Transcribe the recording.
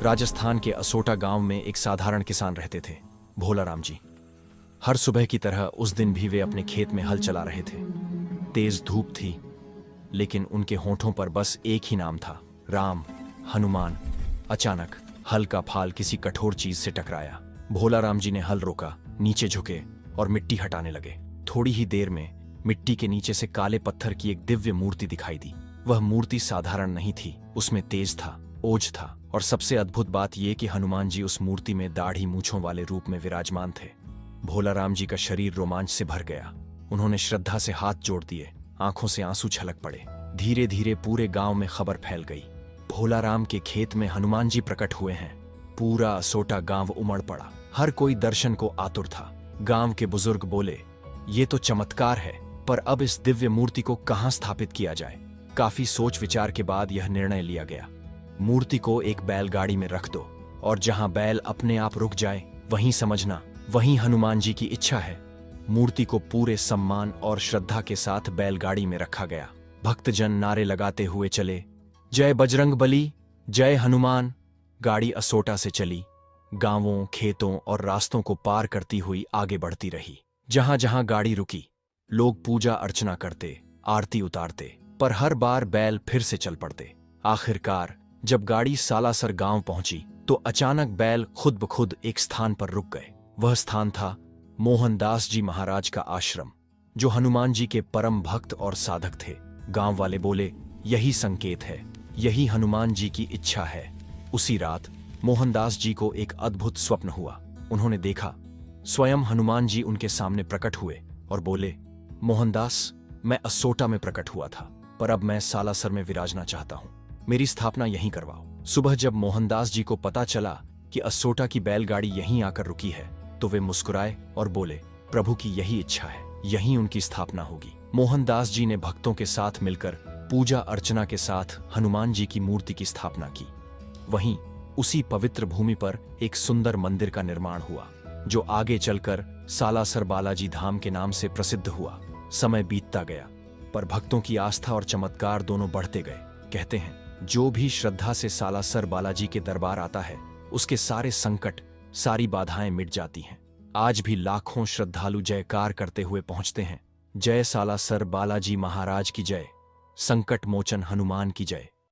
राजस्थान के असोटा गांव में एक साधारण किसान रहते थे, भोलाराम जी। हर सुबह की तरह उस दिन भी वे अपने खेत में हल चला रहे थे। तेज धूप थी, लेकिन उनके होठों पर बस एक ही नाम था, राम, हनुमान। अचानक हल का फाल किसी कठोर चीज से टकराया। भोलाराम जी ने हल रोका, नीचे झुके और मिट्टी हटाने लगे। थोड़ी ही देर में मिट्टी के नीचे से काले पत्थर की एक दिव्य मूर्ति दिखाई दी। वह मूर्ति साधारण नहीं थी, उसमें तेज था, ओज था, और सबसे अद्भुत बात यह कि हनुमान जी उस मूर्ति में दाढ़ी मूंछों वाले रूप में विराजमान थे। भोलाराम जी का शरीर रोमांच से भर गया। उन्होंने श्रद्धा से हाथ जोड़ दिए, आंखों से आंसू छलक पड़े। धीरे धीरे पूरे गांव में खबर फैल गई, भोलाराम के खेत में हनुमान जी प्रकट हुए हैं। पूरा असोटा गांव उमड़ पड़ा, हर कोई दर्शन को आतुर था। गांव के बुजुर्ग बोले, ये तो चमत्कार है, पर अब इस दिव्य मूर्ति को कहां स्थापित किया जाए। काफी सोच विचार के बाद यह निर्णय लिया गया, मूर्ति को एक बैलगाड़ी में रख दो, और जहां बैल अपने आप रुक जाए वहीं समझना वहीं हनुमान जी की इच्छा है। मूर्ति को पूरे सम्मान और श्रद्धा के साथ बैलगाड़ी में रखा गया। भक्तजन नारे लगाते हुए चले, जय बजरंग बली, जय हनुमान। गाड़ी असोटा से चली, गांवों, खेतों और रास्तों को पार करती हुई आगे बढ़ती रही। जहां जहां गाड़ी रुकी, लोग पूजा अर्चना करते, आरती उतारते, पर हर बार बैल फिर से चल पड़ते। आखिरकार जब गाड़ी सालासर गांव पहुंची, तो अचानक बैल खुद ब खुद एक स्थान पर रुक गए। वह स्थान था मोहनदास जी महाराज का आश्रम, जो हनुमान जी के परम भक्त और साधक थे। गांव वाले बोले, यही संकेत है, यही हनुमान जी की इच्छा है। उसी रात मोहनदास जी को एक अद्भुत स्वप्न हुआ। उन्होंने देखा, स्वयं हनुमान जी उनके सामने प्रकट हुए और बोले, मोहनदास, मैं असोटा में प्रकट हुआ था, पर अब मैं सालासर में विराजना चाहता हूं। मेरी स्थापना यहीं करवाओ। सुबह जब मोहनदास जी को पता चला कि असोटा की बैलगाड़ी यहीं आकर रुकी है, तो वे मुस्कुराए और बोले, प्रभु की यही इच्छा है, यहीं उनकी स्थापना होगी। मोहनदास जी ने भक्तों के साथ मिलकर पूजा अर्चना के साथ हनुमान जी की मूर्ति की स्थापना की। वहीं उसी पवित्र भूमि पर एक सुंदर मंदिर का निर्माण हुआ, जो आगे चलकर सालासर बालाजी धाम के नाम से प्रसिद्ध हुआ। समय बीतता गया, पर भक्तों की आस्था और चमत्कार दोनों बढ़ते गए। कहते हैं, जो भी श्रद्धा से सालासर बालाजी के दरबार आता है, उसके सारे संकट, सारी बाधाएं मिट जाती हैं। आज भी लाखों श्रद्धालु जयकार करते हुए पहुंचते हैं, जय सालासर बालाजी महाराज की जय, संकट मोचन हनुमान की जय।